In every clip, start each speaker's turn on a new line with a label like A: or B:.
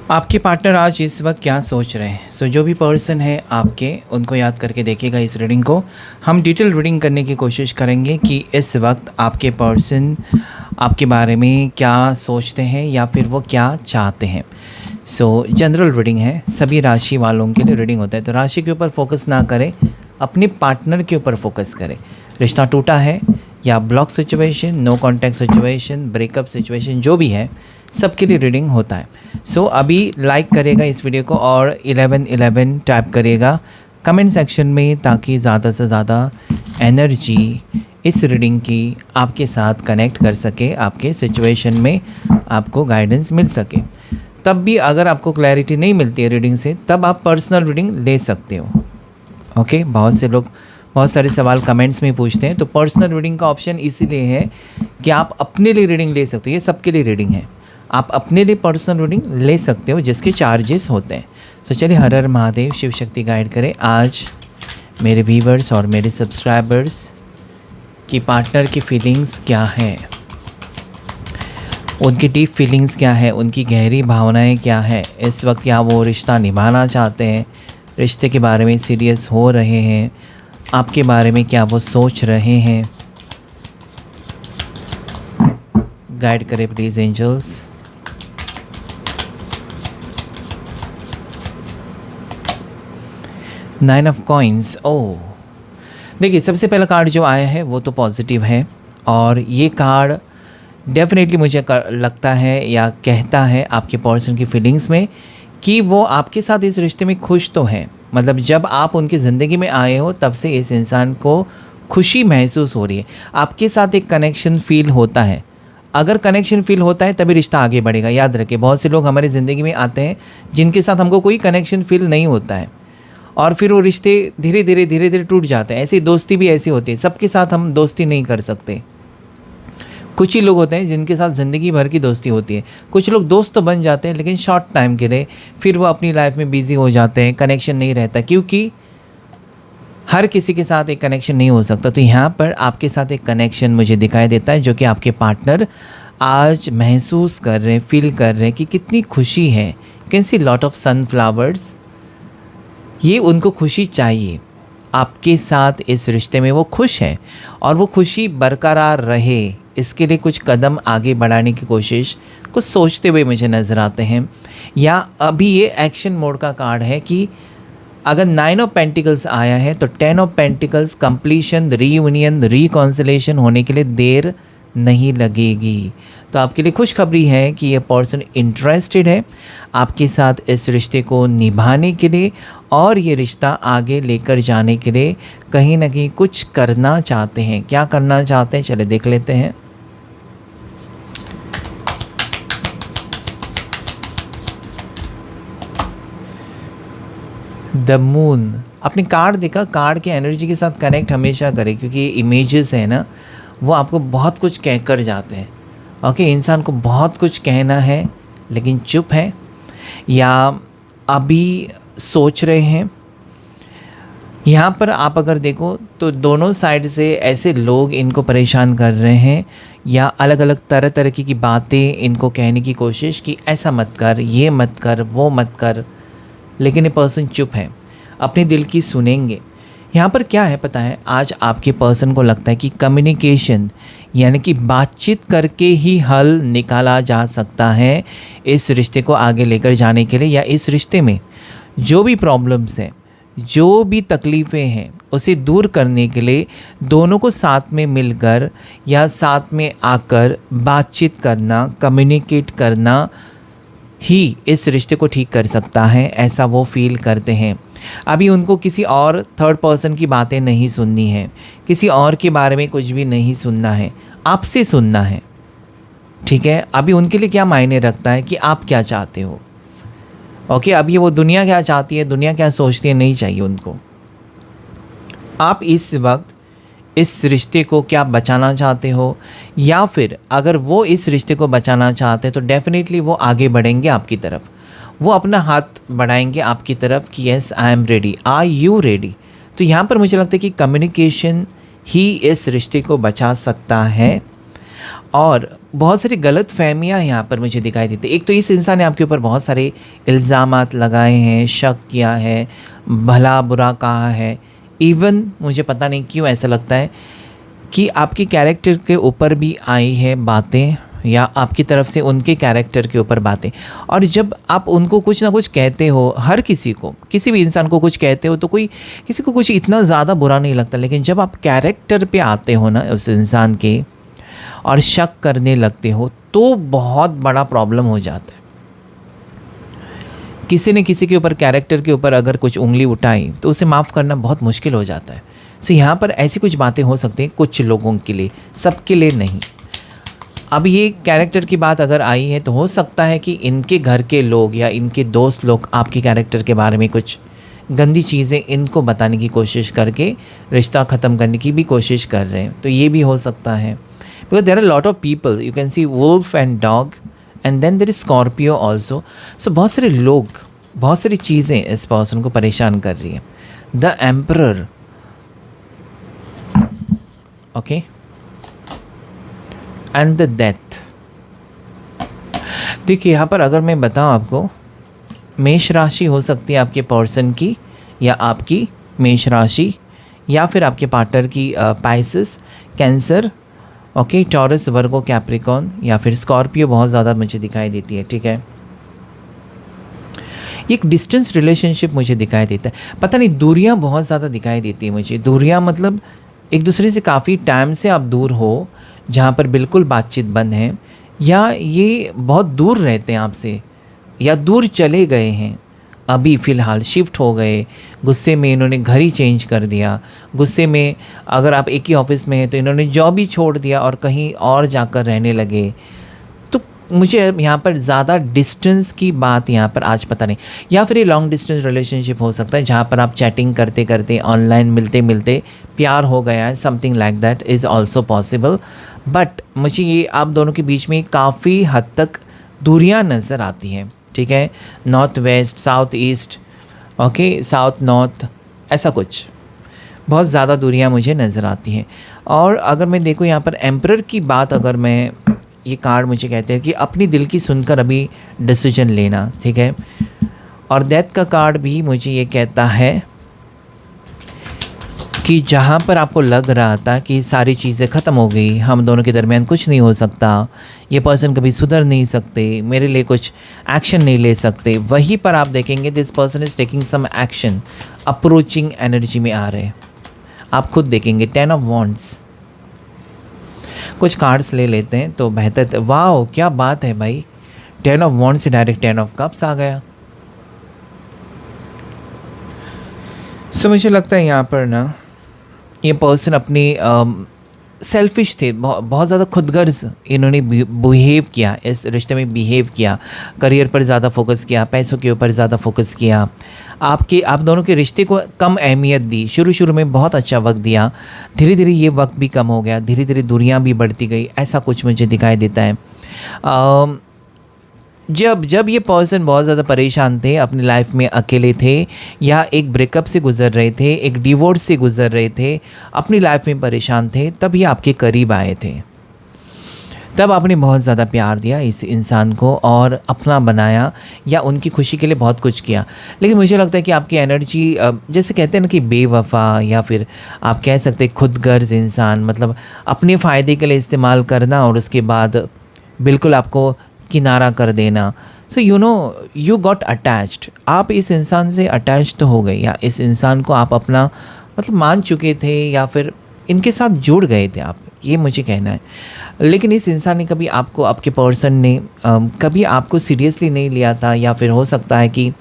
A: आपके पार्टनर आज इस वक्त क्या सोच रहे हैं। जो भी पर्सन है आपके, उनको याद करके देखिएगा इस रीडिंग को। हम डिटेल रीडिंग करने की कोशिश करेंगे कि इस वक्त आपके पर्सन आपके बारे में क्या सोचते हैं या फिर वो क्या चाहते हैं। जनरल रीडिंग है, सभी राशि वालों के लिए रीडिंग होता है, तो राशि के ऊपर फोकस ना करें, अपने पार्टनर के ऊपर फोकस करें। रिश्ता टूटा है या block situation, no contact situation, breakup situation, जो भी है सबके लिए रीडिंग होता है। अभी लाइक करेगा इस वीडियो को और 1111 टाइप करिएगा कमेंट सेक्शन में, ताकि ज़्यादा से ज़्यादा एनर्जी इस रीडिंग की आपके साथ कनेक्ट कर सके, आपके सिचुएशन में आपको गाइडेंस मिल सके। तब भी अगर आपको क्लैरिटी नहीं मिलती है रीडिंग से, तब आप पर्सनल रीडिंग ले सकते हो। ओके, बहुत से लोग बहुत सारे सवाल कमेंट्स में पूछते हैं, तो पर्सनल रीडिंग का ऑप्शन इसीलिए है कि आप अपने लिए रीडिंग ले सकते हो। ये सबके लिए रीडिंग है, आप अपने लिए पर्सनल रीडिंग ले सकते हो जिसके चार्जेस होते हैं। चलिए, हर हर महादेव, शिव शक्ति गाइड करें आज मेरे व्यूवर्स और मेरे सब्सक्राइबर्स की पार्टनर की फीलिंग्स क्या हैं, उनकी डीप फीलिंग्स क्या है, उनकी गहरी भावनाएं क्या है इस वक्त। क्या वो रिश्ता निभाना चाहते हैं, रिश्ते के बारे में सीरियस हो रहे हैं, आपके बारे में क्या वो सोच रहे हैं। गाइड करें please angels. Nine of coins. Oh, देखिए, सबसे पहला कार्ड जो आया है वो तो पॉजिटिव है, और ये कार्ड डेफिनेटली मुझे लगता है या कहता है आपके पर्सन की फीलिंग्स में कि वो आपके साथ इस रिश्ते में खुश तो हैं। मतलब जब आप उनकी ज़िंदगी में आए हो तब से इस इंसान को खुशी महसूस हो रही है, आपके साथ एक कनेक्शन फ़ील होता है। अगर कनेक्शन फ़ील होता है तभी रिश्ता आगे बढ़ेगा। याद रखें, बहुत से लोग हमारी ज़िंदगी में आते हैं जिनके साथ हमको कोई कनेक्शन फ़ील नहीं होता है, और फिर वो रिश्ते धीरे धीरे टूट जाते हैं। ऐसी दोस्ती भी ऐसी होती है, सबके साथ हम दोस्ती नहीं कर सकते। कुछ ही लोग होते हैं जिनके साथ ज़िंदगी भर की दोस्ती होती है। कुछ लोग दोस्त तो बन जाते हैं लेकिन शॉर्ट टाइम के लिए, फिर वो अपनी लाइफ में बिज़ी हो जाते हैं, कनेक्शन नहीं रहता, क्योंकि हर किसी के साथ एक कनेक्शन नहीं हो सकता। तो यहाँ पर आपके साथ एक कनेक्शन मुझे दिखाई देता है, जो कि आपके पार्टनर आज महसूस कर रहे हैं, फील कर रहे हैं कि कितनी खुशी है। You can see lot of sunflowers. ये उनको खुशी चाहिए, आपके साथ इस रिश्ते में वो खुश हैं, और वो खुशी बरकरार रहे इसके लिए कुछ कदम आगे बढ़ाने की कोशिश कुछ सोचते हुए मुझे नज़र आते हैं। या अभी ये एक्शन मोड का कार्ड है कि अगर 9 ऑफ पेंटिकल्स आया है तो 10 of pentacles completion, reunion, reconciliation होने के लिए देर नहीं लगेगी। तो आपके लिए खुशखबरी है कि ये पर्सन इंटरेस्टेड है आपके साथ इस रिश्ते को निभाने के लिए, और ये रिश्ता आगे लेकर जाने के लिए कहीं ना कहीं कुछ करना चाहते हैं। क्या करना चाहते हैं, चले देख लेते हैं। The moon. अपने कार्ड देखा, कार्ड के एनर्जी के साथ कनेक्ट हमेशा करें, क्योंकि ये इमेजेस है ना, वो आपको बहुत कुछ कह कर जाते हैं। ओके, इंसान को बहुत कुछ कहना है लेकिन चुप है, या अभी सोच रहे हैं। यहाँ पर आप अगर देखो तो दोनों साइड से ऐसे लोग इनको परेशान कर रहे हैं, या अलग अलग तरह तरह की बातें इनको कहने की कोशिश कि ऐसा मत कर, ये मत कर, वो मत कर, लेकिन ये पर्सन चुप है, अपने दिल की सुनेंगे। यहाँ पर क्या है पता है, आज आपके पर्सन को लगता है कि कम्युनिकेशन यानी कि बातचीत करके ही हल निकाला जा सकता है इस रिश्ते को आगे लेकर जाने के लिए, या इस रिश्ते में जो भी प्रॉब्लम्स हैं, जो भी तकलीफ़ें हैं, उसे दूर करने के लिए दोनों को साथ में मिलकर या साथ में आकर बातचीत करना, कम्युनिकेट करना ही इस रिश्ते को ठीक कर सकता है, ऐसा वो फील करते हैं। अभी उनको किसी और थर्ड पर्सन की बातें नहीं सुननी है, किसी और के बारे में कुछ भी नहीं सुनना है, आपसे सुनना है। ठीक है, अभी उनके लिए क्या मायने रखता है कि आप क्या चाहते हो। ओके, अभी वो दुनिया क्या चाहती है, दुनिया क्या सोचती है, नहीं चाहिए उनको। आप इस वक्त इस रिश्ते को क्या बचाना चाहते हो, या फिर अगर वो इस रिश्ते को बचाना चाहते हैं तो डेफिनेटली वो आगे बढ़ेंगे आपकी तरफ, वो अपना हाथ बढ़ाएंगे आपकी तरफ कि yes I am ready, are you ready. तो यहाँ पर मुझे लगता है कि कम्युनिकेशन ही इस रिश्ते को बचा सकता है। और बहुत सारी गलत फहमियाँ यहाँ पर मुझे दिखाई देती। एक तो इस इंसान ने आपके ऊपर बहुत सारे इल्ज़ामात लगाए हैं, शक किया है, भला बुरा कहा है। इवन मुझे पता नहीं क्यों ऐसा लगता है कि आपके कैरेक्टर के ऊपर भी आई है बातें, या आपकी तरफ से उनके कैरेक्टर के ऊपर बातें। और जब आप उनको कुछ ना कुछ कहते हो, हर किसी को, किसी भी इंसान को कुछ कहते हो तो कोई किसी को कुछ इतना ज़्यादा बुरा नहीं लगता, लेकिन जब आप कैरेक्टर पे आते हो ना उस इंसान के और शक करने लगते हो तो बहुत बड़ा प्रॉब्लम हो जाता है। किसी ने किसी के ऊपर, कैरेक्टर के ऊपर अगर कुछ उंगली उठाई तो उसे माफ़ करना बहुत मुश्किल हो जाता है। सो यहाँ पर ऐसी कुछ बातें हो सकती हैं कुछ लोगों के लिए, सबके लिए नहीं। अब ये कैरेक्टर की बात अगर आई है तो हो सकता है कि इनके घर के लोग या इनके दोस्त लोग आपके कैरेक्टर के बारे में कुछ गंदी चीज़ें इनको बताने की कोशिश करके रिश्ता ख़त्म करने की भी कोशिश कर रहे हैं, तो ये भी हो सकता है। Because there are lot of people, you can see wolf and dog and then there is scorpio also. So बहुत सारे लोग, बहुत सारी चीज़ें इस पर्सन को परेशान कर रही है। The emperor, okay, and the death. देखिए यहाँ पर अगर मैं बताऊँ आपको, मेष राशि हो सकती है आपके पर्सन की, या आपकी मेष राशि, या फिर आपके पार्टनर की पाइसेस, कैंसर, ओके, टॉरस, वर्गो, कैप्रिकॉन, या फिर स्कॉर्पियो बहुत ज़्यादा मुझे दिखाई देती है। ठीक है, एक डिस्टेंस रिलेशनशिप मुझे दिखाई देता है। पता नहीं, दूरियां बहुत ज़्यादा दिखाई देती है मुझे। दूरियां मतलब एक दूसरे से काफ़ी टाइम से आप दूर हो, जहाँ पर बिल्कुल बातचीत बंद है, या ये बहुत दूर रहते हैं आपसे, या दूर चले गए हैं, अभी फ़िलहाल शिफ्ट हो गए, गुस्से में इन्होंने घर ही चेंज कर दिया, गुस्से में अगर आप एक ही ऑफिस में हैं तो इन्होंने जॉब ही छोड़ दिया और कहीं और जाकर रहने लगे। तो मुझे यहाँ पर ज़्यादा डिस्टेंस की बात यहाँ पर आज पता नहीं, या फिर ये लॉन्ग डिस्टेंस रिलेशनशिप हो सकता है जहाँ पर आप चैटिंग करते करते, ऑनलाइन मिलते मिलते प्यार हो गया है, something like that is also possible. But मुझे ये आप दोनों के बीच में काफ़ी हद तक दूरियाँ नज़र आती हैं। ठीक है, north west, south east, okay, south north, ऐसा कुछ बहुत ज़्यादा दूरियां मुझे नज़र आती हैं। और अगर मैं देखूँ यहाँ पर एम्परर की बात, अगर मैं, ये कार्ड मुझे कहते हैं कि अपनी दिल की सुनकर अभी डिसीजन लेना। ठीक है, और डेथ का कार्ड भी मुझे ये कहता है कि जहाँ पर आपको लग रहा था कि सारी चीज़ें ख़त्म हो गई, हम दोनों के दरमियान कुछ नहीं हो सकता, ये पर्सन कभी सुधर नहीं सकते, मेरे लिए कुछ एक्शन नहीं ले सकते, वहीं पर आप देखेंगे this person is taking some action, approaching energy में आ रहे हैं। आप खुद देखेंगे 10 ऑफ वॉन्ड्स। कुछ कार्ड्स ले लेते हैं तो बेहतर। वाह, क्या बात है भाई, 10 ऑफ वॉन्ड्स से डायरेक्ट 10 ऑफ कप्स आ गया। सो मुझे लगता है यहाँ पर ना ये पर्सन अपनी सेल्फिश थे, बहुत ज़्यादा खुदगर्ज इन्होंने बिहेव किया, इस रिश्ते में बिहेव किया, करियर पर ज़्यादा फोकस किया, पैसों के ऊपर ज़्यादा फोकस किया, आप दोनों के रिश्ते को कम अहमियत दी। शुरू में बहुत अच्छा वक्त दिया, धीरे धीरे ये वक्त भी कम हो गया, धीरे धीरे दूरियां भी बढ़ती गई, ऐसा कुछ मुझे दिखाई देता है। जब ये पर्सन बहुत ज़्यादा परेशान थे, अपनी लाइफ में अकेले थे, या एक ब्रेकअप से गुज़र रहे थे, एक डिवोर्स से गुज़र रहे थे, अपनी लाइफ में परेशान थे, तब ये आपके करीब आए थे। तब आपने बहुत ज़्यादा प्यार दिया इस इंसान को और अपना बनाया, या उनकी खुशी के लिए बहुत कुछ किया। लेकिन मुझे लगता है कि आपकी एनर्जी, जैसे कहते हैं ना कि बेवफा, या फिर आप कह सकते हैं खुदगर्ज इंसान, मतलब अपने फ़ायदे के लिए इस्तेमाल करना और उसके बाद बिल्कुल आपको किनारा कर देना। सो यू गॉट अटैच्ड, आप इस इंसान से अटैच तो हो गए, या इस इंसान को आप अपना मतलब मान चुके थे, या फिर इनके साथ जुड़ गए थे आप, ये मुझे कहना है। लेकिन इस इंसान ने कभी आपको, आपके पर्सन ने कभी आपको सीरियसली नहीं लिया था, या फिर हो सकता है कि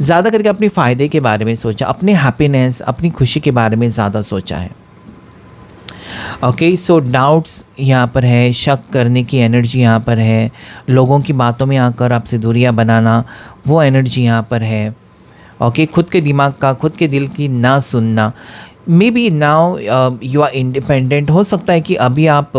A: ज़्यादा करके अपने फ़ायदे के बारे में सोचा, अपने हैप्पीनेस, अपनी खुशी के बारे में ज़्यादा सोचा है। ओके, सो डाउट्स यहाँ पर है, शक करने की एनर्जी यहाँ पर है, लोगों की बातों में आकर आपसे दूरियाँ बनाना, वो एनर्जी यहाँ पर है। ओके, खुद के दिमाग का, खुद के दिल की ना सुनना। Maybe now you are independent, हो सकता है कि अभी आप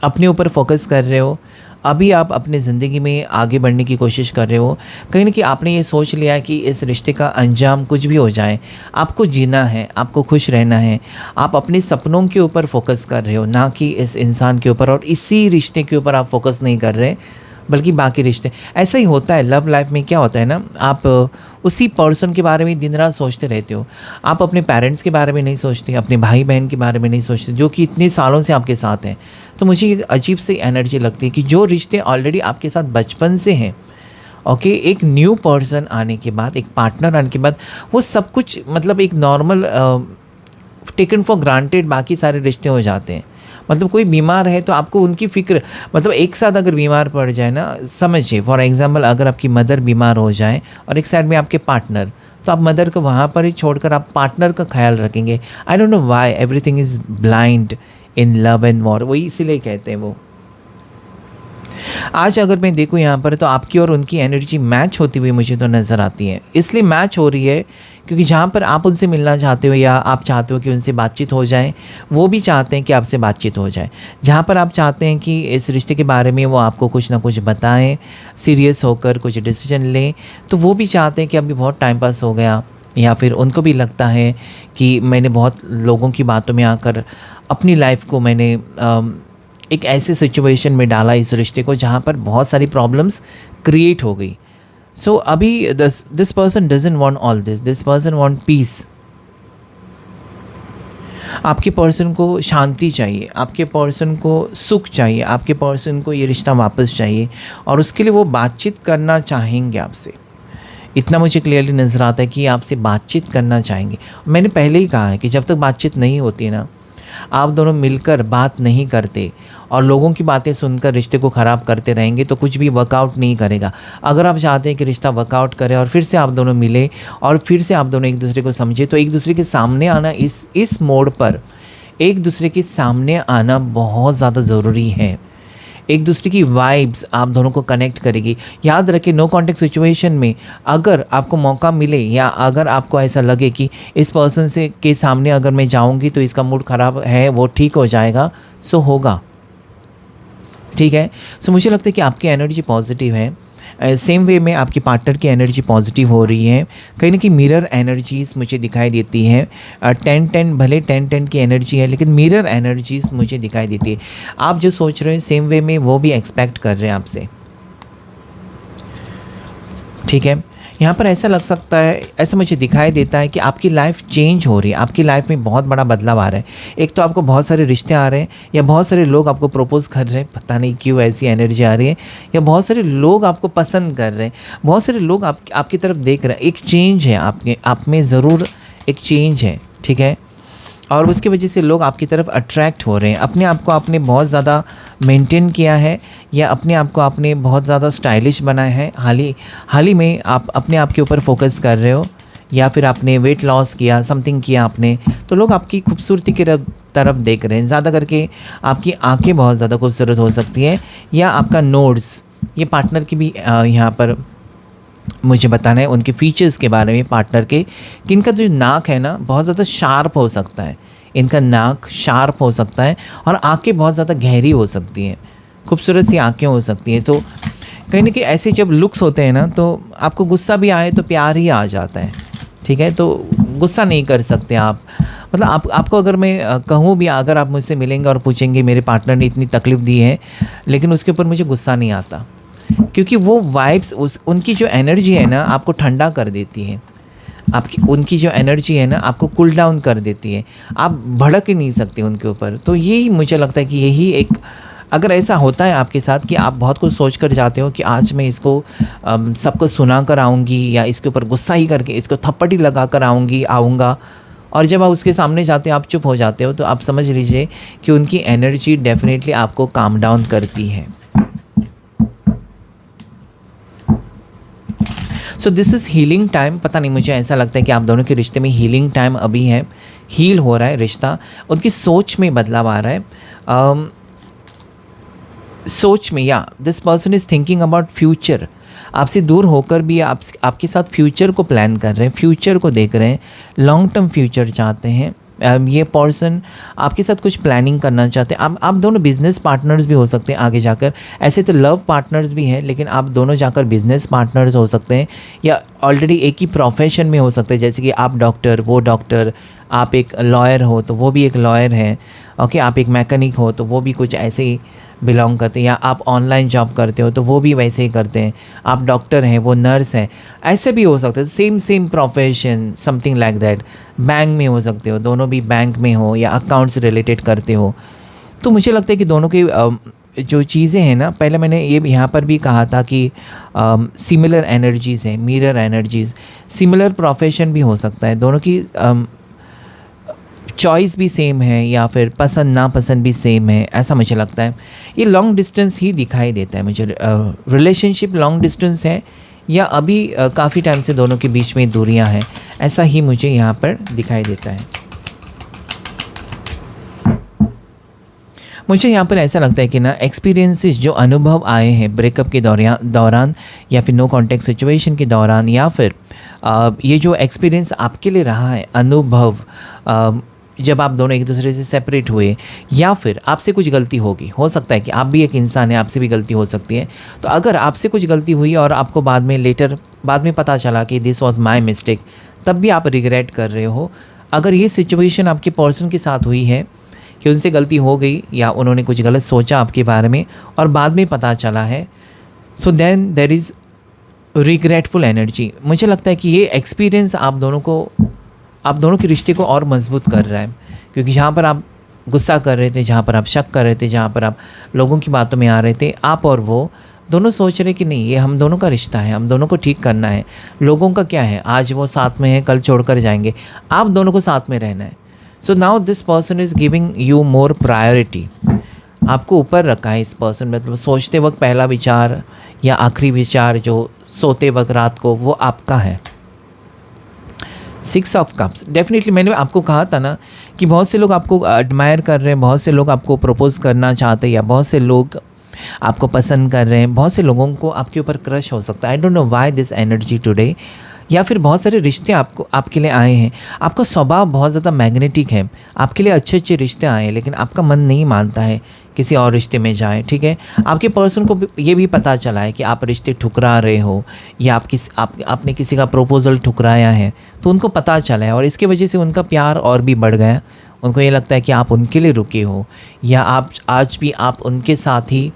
A: अपने ऊपर फोकस कर रहे हो, अभी आप अपनी ज़िंदगी में आगे बढ़ने की कोशिश कर रहे हो, कहीं न कहीं आपने ये सोच लिया है कि इस रिश्ते का अंजाम कुछ भी हो जाए, आपको जीना है, आपको खुश रहना है। आप अपने सपनों के ऊपर फ़ोकस कर रहे हो, ना कि इस इंसान के ऊपर, और इसी रिश्ते के ऊपर आप फ़ोकस नहीं कर रहे, बल्कि बाकी रिश्ते। ऐसा ही होता है लव लाइफ में। क्या होता है ना, आप उसी पर्सन के बारे में दिन रात सोचते रहते हो। आप अपने पेरेंट्स के बारे में नहीं सोचते, अपने भाई बहन के बारे में नहीं सोचते, जो कि इतने सालों से आपके साथ हैं। तो मुझे एक अजीब सी एनर्जी लगती है कि जो रिश्ते ऑलरेडी आपके साथ बचपन से हैं, ओके, एक न्यू पर्सन आने के बाद, एक पार्टनर आने के बाद, वो सब कुछ मतलब एक नॉर्मल टेकन फॉर ग्रांटेड बाकी सारे रिश्ते हो जाते हैं। मतलब कोई बीमार है तो आपको उनकी फ़िक्र, मतलब एक साथ अगर बीमार पड़ जाए ना, समझिए फॉर एग्जांपल अगर आपकी मदर बीमार हो जाए और एक साइड में आपके पार्टनर, तो आप मदर को वहाँ पर ही छोड़कर आप पार्टनर का ख्याल रखेंगे। I don't know why everything is blind in love and war, वही इसीलिए कहते हैं वो। आज अगर मैं देखूँ यहाँ पर, तो आपकी और उनकी एनर्जी मैच होती हुई मुझे तो नज़र आती है। इसलिए मैच हो रही है क्योंकि जहाँ पर आप उनसे मिलना चाहते हो या आप चाहते हो कि उनसे बातचीत हो जाए, वो भी चाहते हैं कि आपसे बातचीत हो जाए। जहाँ पर आप चाहते हैं कि इस रिश्ते के बारे में वो आपको कुछ ना कुछ बताएं, सीरियस होकर कुछ डिसीजन लें, तो वो भी चाहते हैं कि अभी बहुत टाइम पास हो गया, या फिर उनको भी लगता है कि मैंने बहुत लोगों की बातों में आकर अपनी लाइफ को मैंने एक ऐसे सिचुएशन में डाला, इस रिश्ते को, जहाँ पर बहुत सारी प्रॉब्लम्स क्रिएट हो गई। सो अभी this person doesn't want all this person want piece. आपके पर्सन को शांति चाहिए, आपके पर्सन को सुख चाहिए, आपके पर्सन को ये रिश्ता वापस चाहिए, और उसके लिए वो बातचीत करना चाहेंगे आपसे। इतना मुझे क्लियरली नज़र आता है कि आपसे बातचीत करना चाहेंगे। मैंने पहले ही कहा है कि जब तक बातचीत नहीं होती ना, आप दोनों मिलकर बात नहीं करते और लोगों की बातें सुनकर रिश्ते को ख़राब करते रहेंगे, तो कुछ भी वर्कआउट नहीं करेगा। अगर आप चाहते हैं कि रिश्ता वर्कआउट करे और फिर से आप दोनों मिले और फिर से आप दोनों एक दूसरे को समझे, तो एक दूसरे के सामने आना, इस मोड़ पर एक दूसरे के सामने आना बहुत ज़्यादा ज़रूरी है। एक दूसरे की वाइब्स आप दोनों को कनेक्ट करेगी। याद रखें, नो कॉन्टेक्ट सिचुएशन में अगर आपको मौका मिले या अगर आपको ऐसा लगे कि इस पर्सन से के सामने अगर मैं जाऊंगी तो इसका मूड ख़राब है, वो ठीक हो जाएगा, सो होगा, ठीक है। सो मुझे लगता है कि आपकी एनर्जी पॉजिटिव है। सेम वे में आपकी पार्टनर की एनर्जी पॉजिटिव हो रही है। कहीं ना कहीं मिरर एनर्जीज़ मुझे दिखाई देती हैं। 10-10 भले 10-10 की एनर्जी है, लेकिन मिरर एनर्जीज़ मुझे दिखाई देती है। आप जो सोच रहे हैं सेम वे में वो भी एक्सपेक्ट कर रहे हैं आपसे, ठीक है। यहाँ पर ऐसा लग सकता है, ऐसा मुझे दिखाई देता है कि आपकी लाइफ चेंज हो रही है, आपकी लाइफ में बहुत बड़ा बदलाव आ रहा है। एक तो आपको बहुत सारे रिश्ते आ रहे हैं, या बहुत सारे लोग आपको प्रपोज कर रहे हैं, पता नहीं क्यों ऐसी एनर्जी आ रही है, या बहुत सारे लोग आपको पसंद कर रहे हैं, बहुत सारे लोग आपकी तरफ देख रहे हैं। एक चेंज है आप में ज़रूर एक चेंज है, ठीक है। और उसकी वजह से लोग आपकी तरफ अट्रैक्ट हो रहे हैं। अपने आप को आपने बहुत ज़्यादा मेंटेन किया है, या अपने आप को आपने बहुत ज़्यादा स्टाइलिश बनाया है। हाल ही में आप अपने आप के ऊपर फोकस कर रहे हो, या फिर आपने वेट लॉस किया, समथिंग किया आपने, तो लोग आपकी खूबसूरती की तरफ देख रहे हैं। ज़्यादा करके आपकी आंखें बहुत ज़्यादा खूबसूरत हो सकती हैं, या आपका नोड्स, ये पार्टनर की भी यहाँ पर मुझे बताना है उनके फीचर्स के बारे में पार्टनर के, कि इनका जो नाक है ना बहुत ज़्यादा शार्प हो सकता है, इनका नाक शार्प हो सकता है, और आंखें बहुत ज़्यादा गहरी हो सकती हैं, खूबसूरत सी आंखें हो सकती हैं। तो कहीं ना कहीं ऐसे जब लुक्स होते हैं ना, तो आपको गुस्सा भी आए तो प्यार ही आ जाता है, ठीक है। तो गुस्सा नहीं कर सकते आप। मतलब आपको अगर मैं कहूँ भी, अगर आप मुझसे मिलेंगे और पूछेंगे मेरे पार्टनर ने इतनी तकलीफ़ दी है, लेकिन उसके ऊपर मुझे गुस्सा नहीं आता, क्योंकि वो वाइब्स, उनकी जो एनर्जी है ना आपको ठंडा कर देती है। उनकी जो एनर्जी है ना आपको कूल डाउन कर देती है, आप भड़क ही नहीं सकते उनके ऊपर। तो यही मुझे लगता है कि यही एक, अगर ऐसा होता है आपके साथ कि आप बहुत कुछ सोच कर जाते हो कि आज मैं इसको सबको सुना कर आऊँगी, या इसके ऊपर गुस्सा ही करके इसको थप्पड़ ही लगा कर आऊँगा, और जब आप उसके सामने जाते हो आप चुप हो जाते हो, तो आप समझ लीजिए कि उनकी एनर्जी डेफिनेटली आपको काम डाउन करती है। So this is healing time. पता नहीं, मुझे ऐसा लगता है कि आप दोनों के रिश्ते में हीलिंग टाइम अभी है, हील हो रहा है रिश्ता। उनकी सोच में बदलाव आ रहा है, सोच में, या this person is thinking about future. आपसे दूर होकर भी आपके साथ फ्यूचर को प्लान कर रहे हैं, फ्यूचर को देख रहे हैं, लॉन्ग टर्म फ्यूचर चाहते हैं, ये पर्सन आपके साथ कुछ प्लानिंग करना चाहते हैं। आप दोनों बिजनेस पार्टनर्स भी हो सकते हैं आगे जाकर। ऐसे तो लव पार्टनर्स भी हैं, लेकिन आप दोनों जाकर बिजनेस पार्टनर्स हो सकते हैं, या ऑलरेडी एक ही प्रोफेशन में हो सकते हैं। जैसे कि आप डॉक्टर, वो डॉक्टर, आप एक लॉयर हो तो वो भी एक लॉयर है, ओके, आप एक मैकेनिक हो तो वो भी कुछ ऐसे ही बिलोंग करते हैं, या आप ऑनलाइन जॉब करते हो तो वो भी वैसे ही करते हैं, आप डॉक्टर हैं, वो नर्स हैं, ऐसे भी हो सकते हैं। Same profession, something like that. Bank में हो सकते हो, दोनों भी बैंक में हो या अकाउंट से रिलेटेड करते हो। तो मुझे लगता है कि दोनों की जो चीज़ें हैं ना, पहले मैंने ये यहाँ पर भी कहा था कि सिमिलर एनर्जीज़ हैं, मिरर एनर्जीज़। सिमिलर प्रोफेशन भी हो सकता है, दोनों की चॉइस भी सेम है, या फिर पसंद नापसंद भी सेम है, ऐसा मुझे लगता है। ये लॉन्ग डिस्टेंस ही दिखाई देता है मुझे। रिलेशनशिप लॉन्ग डिस्टेंस है, या अभी काफ़ी टाइम से दोनों के बीच में दूरियां हैं, ऐसा ही मुझे यहाँ पर दिखाई देता है। मुझे यहाँ पर ऐसा लगता है कि ना, एक्सपीरियंसेस जो अनुभव आए हैं ब्रेकअप के दौरान या फिर नो कॉन्टैक्ट सिचुएशन के दौरान, या फिर ये जो एक्सपीरियंस आपके लिए रहा है, अनुभव, जब आप दोनों एक दूसरे से सेपरेट हुए, या फिर आपसे कुछ गलती होगी, हो सकता है कि आप भी एक इंसान है, आपसे भी गलती हो सकती है। तो अगर आपसे कुछ गलती हुई और आपको बाद में पता चला कि दिस वाज माय मिस्टेक, तब भी आप रिग्रेट कर रहे हो। अगर ये सिचुएशन आपके पर्सन के साथ हुई है कि उनसे गलती हो गई, या उन्होंने कुछ गलत सोचा आपके बारे में और बाद में पता चला है, so then there is regretful energy. मुझे लगता है कि ये एक्सपीरियंस आप दोनों के रिश्ते को और मजबूत कर रहा है, क्योंकि जहाँ पर आप गुस्सा कर रहे थे, जहाँ पर आप शक कर रहे थे, जहाँ पर आप लोगों की बातों में आ रहे थे, आप और वो दोनों सोच रहे कि नहीं, ये हम दोनों का रिश्ता है, हम दोनों को ठीक करना है। लोगों का क्या है, आज वो साथ में है, कल छोड़कर जाएंगे, आप दोनों को साथ में रहना है। So now this person is giving you more priority. आपको ऊपर रखा है इस पर्सन, मतलब सोचते वक्त पहला विचार या आखिरी विचार जो सोते वक्त रात को, वो आपका है। 6 ऑफ कप्स, डेफिनेटली मैंने आपको कहा था ना कि बहुत से लोग आपको एडमायर कर रहे हैं, बहुत से लोग आपको प्रपोज करना चाहते हैं, या बहुत से लोग आपको पसंद कर रहे हैं, बहुत से लोगों को आपके ऊपर क्रश हो सकता है। I don't know why this energy today. या फिर बहुत सारे रिश्ते आपके लिए आए हैं। आपका स्वभाव बहुत ज़्यादा मैग्नेटिक है, आपके लिए अच्छे अच्छे रिश्ते आए हैं, लेकिन आपका मन नहीं मानता है किसी और रिश्ते में जाए, ठीक है। आपके पर्सन को ये भी पता चला है कि आप रिश्ते ठुकरा रहे हो, या आपने किसी का प्रपोजल ठुकराया है, तो उनको पता चला है, और इसकी वजह से उनका प्यार और भी बढ़ गया। उनको ये लगता है कि आप उनके लिए रुके हो, या आप आज भी आप उनके साथ ही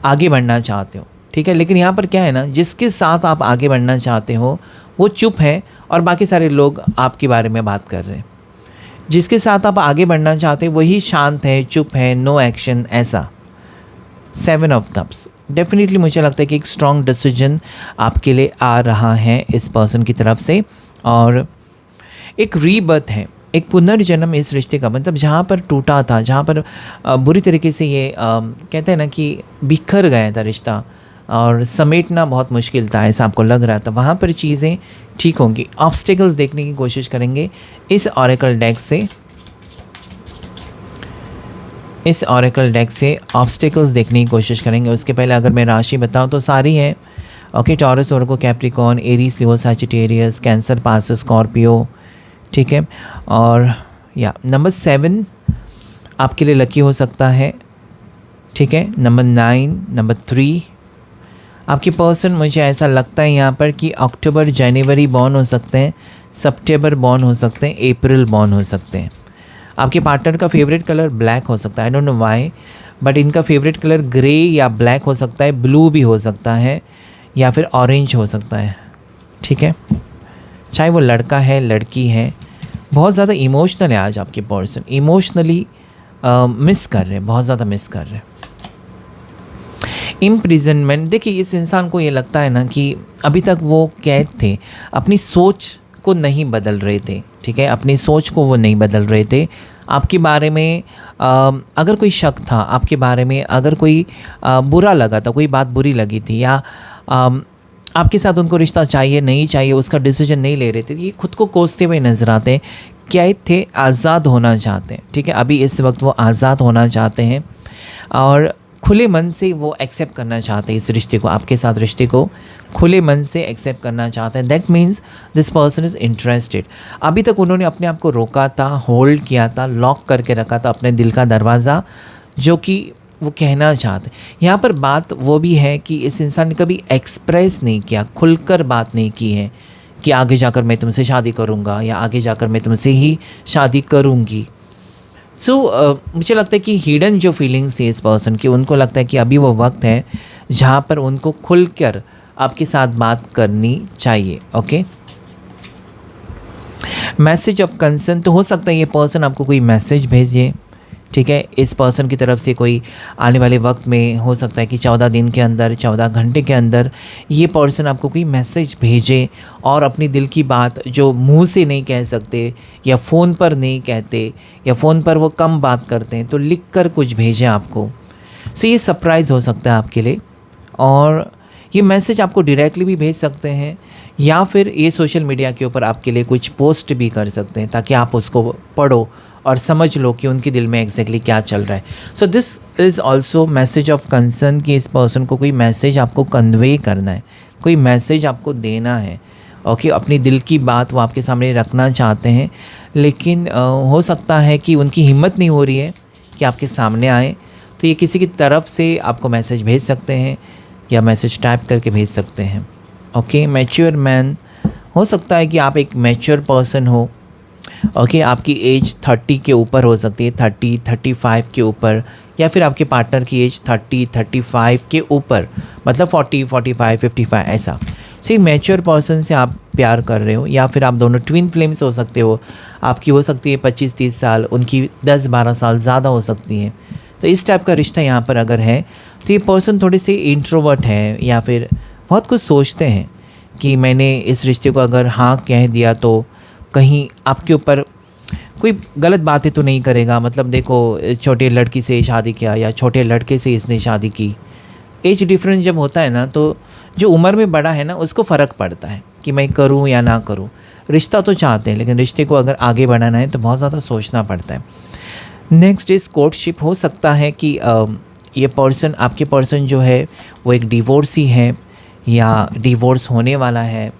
A: आगे बढ़ना चाहते हो, ठीक है। लेकिन यहाँ पर क्या है ना, जिसके साथ आप आगे बढ़ना चाहते हो वो चुप है, और बाकी सारे लोग आपके बारे में बात कर रहे हैं। जिसके साथ आप आगे बढ़ना चाहते हैं वही शांत है, चुप है, नो एक्शन, ऐसा। 7 ऑफ कप्स, डेफिनेटली मुझे लगता है कि एक स्ट्रॉन्ग डिसीजन आपके लिए आ रहा है इस पर्सन की तरफ से, और एक रीबर्थ है, एक पुनर्जन्म इस रिश्ते का। मतलब जहाँ पर टूटा था, जहाँ पर बुरी तरीके से ये कहते हैं ना कि बिखर गया था रिश्ता, और समेटना बहुत मुश्किल था, ऐसा आपको लग रहा था, वहाँ पर चीज़ें ठीक होंगी। ऑब्स्टेकल्स देखने की कोशिश करेंगे इस ऑरेकल डेक से, ऑब्स्टेकल्स देखने की कोशिश करेंगे। उसके पहले अगर मैं राशि बताऊं तो सारी है, ओके। टॉरस, वर्गो, कैप्रिकॉर्न, एरीज, लियो, सैजिटेरियस, कैंसर, पास, स्कॉर्पियो, ठीक है। और या नंबर 7 आपके लिए लकी हो सकता है, ठीक है। नंबर 9, नंबर 3 आपके पर्सन, मुझे ऐसा लगता है यहाँ पर कि अक्टूबर जनवरी बॉर्न हो सकते हैं, सितंबर बॉर्न हो सकते हैं, अप्रैल बॉर्न हो सकते हैं। आपके पार्टनर का फेवरेट कलर ब्लैक हो सकता है, I don't know why, but इनका फेवरेट कलर ग्रे या ब्लैक हो सकता है, ब्लू भी हो सकता है, या फिर ऑरेंज हो सकता है, ठीक है। चाहे वो लड़का है, लड़की है, बहुत ज़्यादा इमोशनल है आज आपके पर्सन, इमोशनली मिस कर रहे हैं, बहुत ज़्यादा मिस कर रहे हैं। इम्प्रिजनमेंट, देखिए इस इंसान को ये लगता है ना कि अभी तक वो कैद थे, अपनी सोच को नहीं बदल रहे थे, ठीक है। अपनी सोच को वो नहीं बदल रहे थे। आपके बारे में अगर कोई शक था, आपके बारे में अगर कोई बुरा लगा था, कोई बात बुरी लगी थी, या आपके साथ उनको रिश्ता चाहिए नहीं चाहिए उसका डिसीजन नहीं ले रहे थे, ये खुद को कोसते हुए नजर आते हैं। कैद थे, आज़ाद होना चाहते हैं, ठीक है। अभी इस वक्त वो आज़ाद होना चाहते हैं, और खुले मन से वो एक्सेप्ट करना चाहते हैं इस रिश्ते को, आपके साथ रिश्ते को खुले मन से एक्सेप्ट करना चाहते हैं। That means this person is interested. अभी तक उन्होंने अपने आप को रोका था, होल्ड किया था, लॉक करके रखा था अपने दिल का दरवाज़ा, जो कि वो कहना चाहते हैं। यहाँ पर बात वो भी है कि इस इंसान ने कभी एक्सप्रेस नहीं किया, खुलकर बात नहीं की है कि आगे जाकर मैं तुमसे शादी करूँगा या आगे जाकर मैं तुमसे ही शादी करूँगी। मुझे लगता है कि हिडन जो फीलिंग्स है इस पर्सन की, उनको लगता है कि अभी वो वक्त है जहाँ पर उनको खुलकर आपके साथ बात करनी चाहिए। ओके, मैसेज ऑफ कंसर्न, तो हो सकता है ये पर्सन आपको कोई मैसेज भेजे, ठीक है। इस पर्सन की तरफ से कोई आने वाले वक्त में हो सकता है कि 14 दिन के अंदर, 14 घंटे के अंदर ये पर्सन आपको कोई मैसेज भेजे और अपनी दिल की बात जो मुंह से नहीं कह सकते या फ़ोन पर नहीं कहते या फ़ोन पर वो कम बात करते हैं, तो लिख कर कुछ भेजें आपको। ये सरप्राइज़ हो सकता है आपके लिए, और ये मैसेज आपको डायरेक्टली भी भेज सकते हैं या फिर ये सोशल मीडिया के ऊपर आपके लिए कुछ पोस्ट भी कर सकते हैं ताकि आप उसको पढ़ो और समझ लो कि उनके दिल में एग्जैक्टली क्या चल रहा है। This is also message of concern कि इस पर्सन को कोई मैसेज आपको कन्वे करना है, कोई मैसेज आपको देना है। ओके, अपनी दिल की बात वो आपके सामने रखना चाहते हैं, लेकिन हो सकता है कि उनकी हिम्मत नहीं हो रही है कि आपके सामने आए, तो ये किसी की तरफ से आपको मैसेज भेज सकते हैं या मैसेज टाइप करके भेज सकते हैं। ओके, मैच्योर मैन, हो सकता है कि आप एक मैच्योर पर्सन हो। ओके, आपकी एज 30 के ऊपर हो सकती है, 30, 35 के ऊपर, या फिर आपके पार्टनर की एज 30, 35 के ऊपर, मतलब 40, 45, 55 ऐसा। एक मैच्योर पर्सन से आप प्यार कर रहे हो, या फिर आप दोनों ट्विन फ्लेम्स हो सकते हो। आपकी हो सकती है 25-30 साल, उनकी 10-12 साल ज़्यादा हो सकती हैं। तो इस टाइप का रिश्ता यहाँ पर अगर है तो ये पर्सन थोड़े से इंट्रोवर्ट है या फिर बहुत कुछ सोचते हैं कि मैंने इस रिश्ते को अगर हाँ कह दिया तो कहीं आपके ऊपर कोई गलत बातें तो नहीं करेगा। मतलब देखो, छोटे लड़की से शादी किया या छोटे लड़के से इसने शादी की, एज डिफरेंस जब होता है ना, तो जो उम्र में बड़ा है ना उसको फ़र्क पड़ता है कि मैं करूं या ना करूं। रिश्ता तो चाहते हैं, लेकिन रिश्ते को अगर आगे बढ़ाना है तो बहुत ज़्यादा सोचना पड़ता है। Next is courtship. हो सकता है कि ये पर्सन, आपके पर्सन जो है वो एक डिवोर्सी है या डिवोर्स होने वाला है,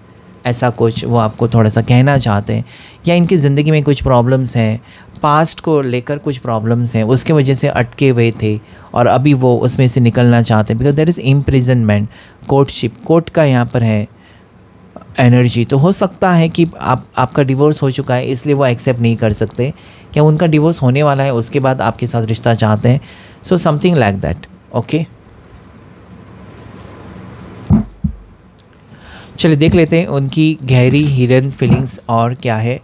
A: ऐसा कुछ वो आपको थोड़ा सा कहना चाहते हैं, या इनकी ज़िंदगी में कुछ प्रॉब्लम्स हैं, पास्ट को लेकर कुछ प्रॉब्लम्स हैं, उसके वजह से अटके हुए थे और अभी वो उसमें से निकलना चाहते हैं, because there is imprisonment. Courtship, court का यहाँ पर है एनर्जी। तो हो सकता है कि आपका डिवोर्स हो चुका है, इसलिए वो एक्सेप्ट नहीं कर सकते, क्या उनका डिवोर्स होने वाला है, उसके बाद आपके साथ रिश्ता चाहते हैं। So something like that. Okay, चलिए देख लेते हैं उनकी गहरी हिडन फीलिंग्स और क्या है।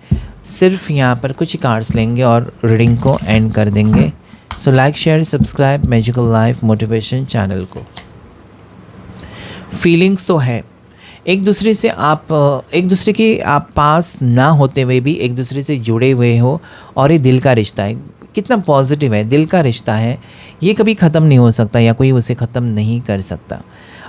A: सिर्फ यहाँ पर कुछ ही कार्ड्स लेंगे और रीडिंग को एंड कर देंगे। So like, share, subscribe magical life motivation channel को। फीलिंग्स तो है, एक दूसरे से एक दूसरे के आप पास ना होते हुए भी एक दूसरे से जुड़े हुए हो, और ये दिल का रिश्ता है। कितना पॉजिटिव है, दिल का रिश्ता है, ये कभी ख़त्म नहीं हो सकता या कोई उसे ख़त्म नहीं कर सकता।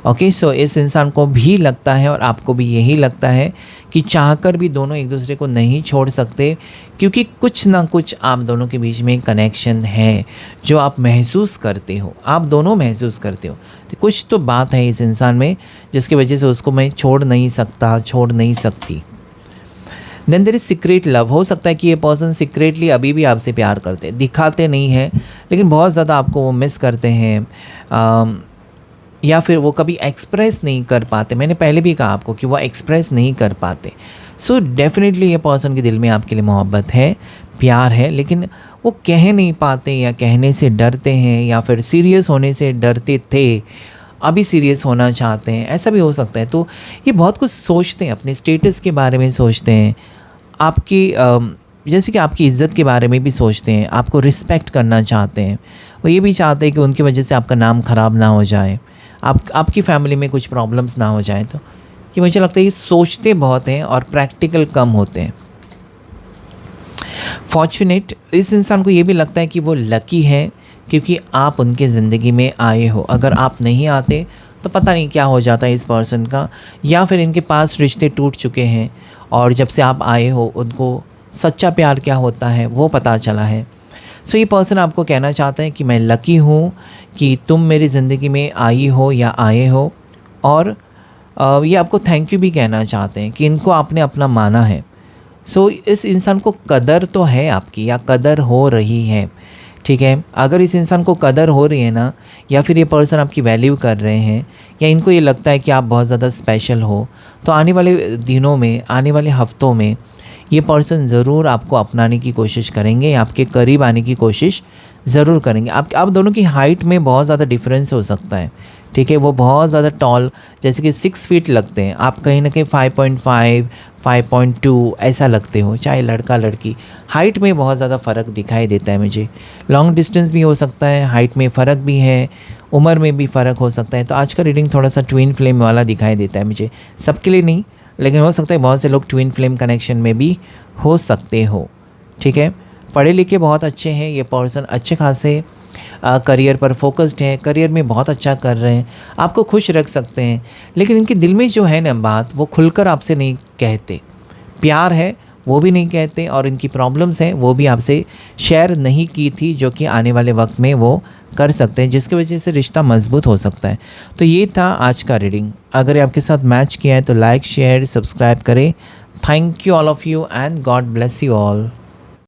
A: ओके, सो इस इंसान को भी लगता है और आपको भी यही लगता है कि चाहकर भी दोनों एक दूसरे को नहीं छोड़ सकते, क्योंकि कुछ ना कुछ आप दोनों के बीच में कनेक्शन है जो आप महसूस करते हो, आप दोनों महसूस करते हो। तो कुछ तो बात है इस इंसान में जिसकी वजह से उसको मैं छोड़ नहीं सकता, छोड़ नहीं सकती। Then there is secret love. हो सकता है कि ये पर्सन सीक्रेटली अभी भी आपसे प्यार करते हैं, दिखाते नहीं हैं, लेकिन बहुत ज़्यादा आपको वो मिस करते हैं, या फिर वो कभी एक्सप्रेस नहीं कर पाते। मैंने पहले भी कहा आपको कि वो एक्सप्रेस नहीं कर पाते। सो डेफिनेटली ये पर्सन के दिल में आपके लिए मोहब्बत है, प्यार है, लेकिन वो कह नहीं पाते या कहने से डरते हैं, या फिर सीरियस होने से डरते थे, अभी सीरियस होना चाहते हैं, ऐसा भी हो सकता है। तो ये बहुत कुछ सोचते हैं, अपने स्टेटस के बारे में सोचते हैं, आपकी जैसे कि आपकी इज़्ज़त के बारे में भी सोचते हैं, आपको रिस्पेक्ट करना चाहते हैं। वो ये भी चाहते हैं कि उनकी वजह से आपका नाम ख़राब ना हो जाए, आपकी फैमिली में कुछ प्रॉब्लम्स ना हो जाए। तो ये मुझे लगता है ये सोचते बहुत हैं और प्रैक्टिकल कम होते हैं। फॉर्चुनेट, इस इंसान को ये भी लगता है कि वो लकी है क्योंकि आप उनके ज़िंदगी में आए हो। अगर आप नहीं आते तो पता नहीं क्या हो जाता है इस पर्सन का, या फिर इनके पास रिश्ते टूट चुके हैं और जब से आप आए हो उनको सच्चा प्यार क्या होता है वो पता चला है। सो ये पर्सन आपको कहना चाहता है कि मैं लकी हूँ कि तुम मेरी ज़िंदगी में आई हो या आए हो, और ये आपको थैंक यू भी कहना चाहते हैं कि इनको आपने अपना माना है। सो इस इंसान को कदर तो है आपकी, या कदर हो रही है, ठीक है। अगर इस इंसान को कदर हो रही है ना, या फिर ये पर्सन आपकी वैल्यू कर रहे हैं, या इनको ये लगता है कि आप बहुत ज़्यादा स्पेशल हो, तो आने वाले दिनों में, आने वाले हफ्तों में ये पर्सन ज़रूर आपको अपनाने की कोशिश करेंगे, आपके करीब आने की कोशिश ज़रूर करेंगे। आप दोनों की हाइट में बहुत ज़्यादा डिफरेंस हो सकता है, ठीक है। वो बहुत ज़्यादा टॉल, जैसे कि 6 फीट लगते हैं, आप कहीं ना कहीं 5.5, 5.2 ऐसा लगते हो, चाहे लड़का लड़की। हाइट में बहुत ज़्यादा फ़र्क दिखाई देता है मुझे। लॉन्ग डिस्टेंस भी हो सकता है, हाइट में फ़र्क भी है, उम्र में भी फ़र्क हो सकता है। तो आज का रीडिंग थोड़ा सा ट्विन फ्लेम वाला दिखाई देता है मुझे, सबके लिए नहीं, लेकिन हो सकता है बहुत से लोग ट्विन फ्लेम कनेक्शन में भी हो सकते हो, ठीक है। पढ़े लिखे बहुत अच्छे हैं ये पर्सन, अच्छे खासे करियर पर फोकस्ड हैं, करियर में बहुत अच्छा कर रहे हैं, आपको खुश रख सकते हैं। लेकिन इनके दिल में जो है ना बात, वो खुलकर आपसे नहीं कहते। प्यार है वो भी नहीं कहते, और इनकी प्रॉब्लम्स हैं वो भी आपसे शेयर नहीं की थी, जो कि आने वाले वक्त में वो कर सकते हैं, जिसकी वजह से रिश्ता मजबूत हो सकता है। तो ये था आज का रीडिंग। अगर ये आपके साथ मैच किया है तो लाइक, शेयर, सब्सक्राइब करें। Thank you all of you and God bless you all.